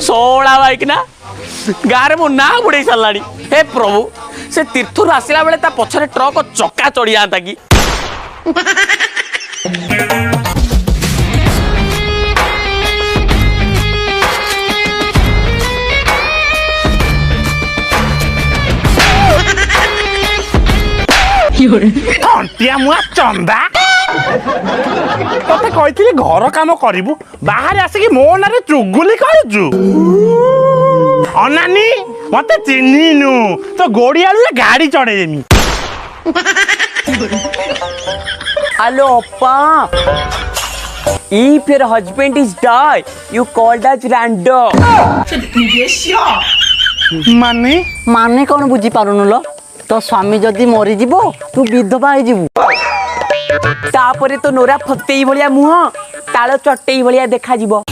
सोला बाइक ना गाँव में मो ना बुड़े सारा हे प्रभु से तीर्थर आसला बेले ता पछरे ट्रक चक्का चढ़ी जाता कि मुआ चंदा तते कही घर काम करू बाहर आसिक मो ना चुगुली करू अनानी मत चिन्हनु तो गोड़ी आलू गाड़ी चढ़ेमी हेलो अप्पा if your husband is die you called as random माने माने कौन बुझी पारुनु लो तो स्वामी जदि मरी जीवो तू विधवा हो जीवु तापरे तो नोरा फतेई भलिया मुह ताଳ चटेई भलिया देखा जीवो